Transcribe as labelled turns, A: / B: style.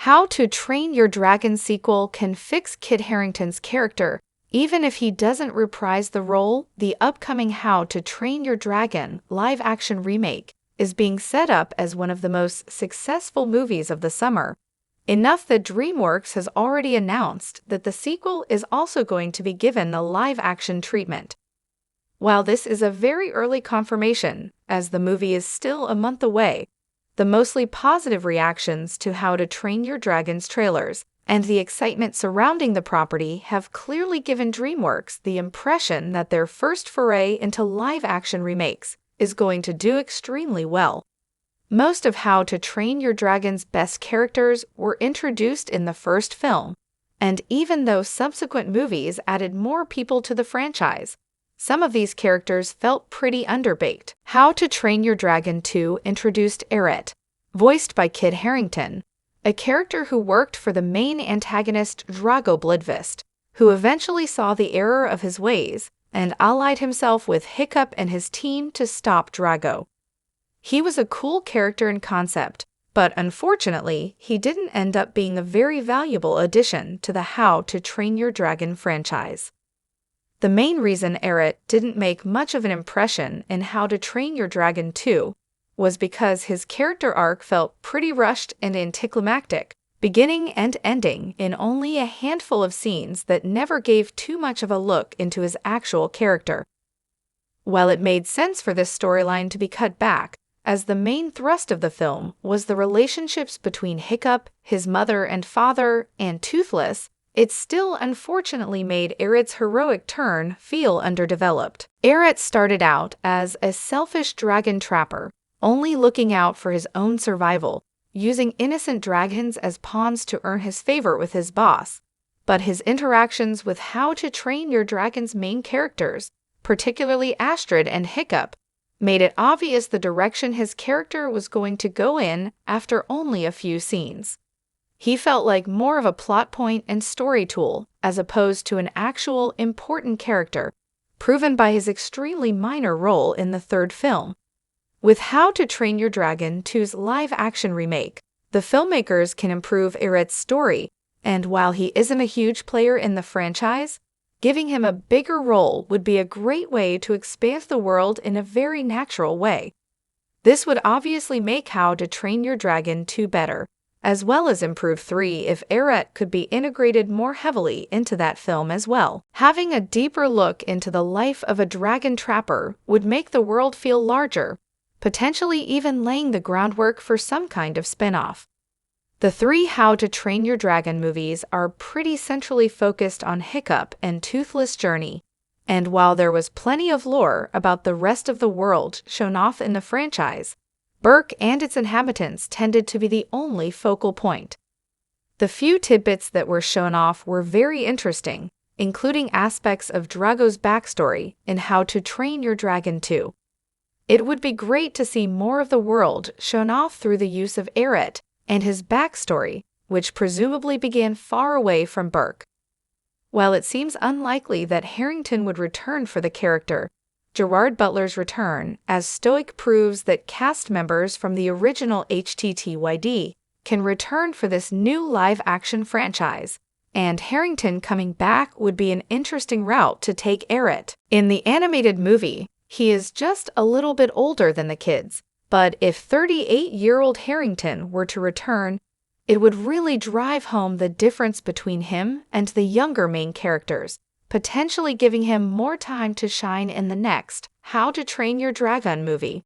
A: How to Train Your Dragon sequel can fix Kit Harington's character. Even if he doesn't reprise the role, the upcoming How to Train Your Dragon live-action remake is being set up as one of the most successful movies of the summer. Enough that DreamWorks has already announced that the sequel is also going to be given a live-action treatment. While this is a very early confirmation, as the movie is still a month away, the mostly positive reactions to How to Train Your Dragon's trailers and the excitement surrounding the property have clearly given DreamWorks the impression that their first foray into live-action remakes is going to do extremely well. Most of How to Train Your Dragon's best characters were introduced in the first film, and even though subsequent movies added more people to the franchise, some of these characters felt pretty underbaked. How to Train Your Dragon 2 introduced Eret, voiced by Kit Harington, a character who worked for the main antagonist Drago Bloodfist, who eventually saw the error of his ways and allied himself with Hiccup and his team to stop Drago. He was a cool character in concept, but unfortunately, he didn't end up being a very valuable addition to the How to Train Your Dragon franchise. The main reason Eret didn't make much of an impression in How to Train Your Dragon 2 was because his character arc felt pretty rushed and anticlimactic, beginning and ending in only a handful of scenes that never gave too much of a look into his actual character. While it made sense for this storyline to be cut back, as the main thrust of the film was the relationships between Hiccup, his mother and father, and Toothless, it still unfortunately made Eret's heroic turn feel underdeveloped. Eret started out as a selfish dragon trapper, only looking out for his own survival, using innocent dragons as pawns to earn his favor with his boss. But his interactions with How to Train Your Dragon's main characters, particularly Astrid and Hiccup, made it obvious the direction his character was going to go in after only a few scenes. He felt like more of a plot point and story tool as opposed to an actual important character, proven by his extremely minor role in the third film. With How to Train Your Dragon 2's live-action remake, the filmmakers can improve Eret's story, and while he isn't a huge player in the franchise, giving him a bigger role would be a great way to expand the world in a very natural way. This would obviously make How to Train Your Dragon 2 better, as well as improve 3 if Eret could be integrated more heavily into that film as well. Having a deeper look into the life of a dragon trapper would make the world feel larger, potentially even laying the groundwork for some kind of spin-off. The 3 How to Train Your Dragon movies are pretty centrally focused on Hiccup and Toothless' journey, and while there was plenty of lore about the rest of the world shown off in the franchise, Berk and its inhabitants tended to be the only focal point. The few tidbits that were shown off were very interesting, including aspects of Drago's backstory in How to Train Your Dragon 2. It would be great to see more of the world shown off through the use of Eret and his backstory, which presumably began far away from Berk. While it seems unlikely that Harington would return for the character, Gerard Butler's return as Stoic proves that cast members from the original HTTYD can return for this new live-action franchise, and Harington coming back would be an interesting route to take Eret. In the animated movie, he is just a little bit older than the kids, but if 38-year-old Harington were to return, it would really drive home the difference between him and the younger main characters, potentially giving him more time to shine in the next How to Train Your Dragon movie.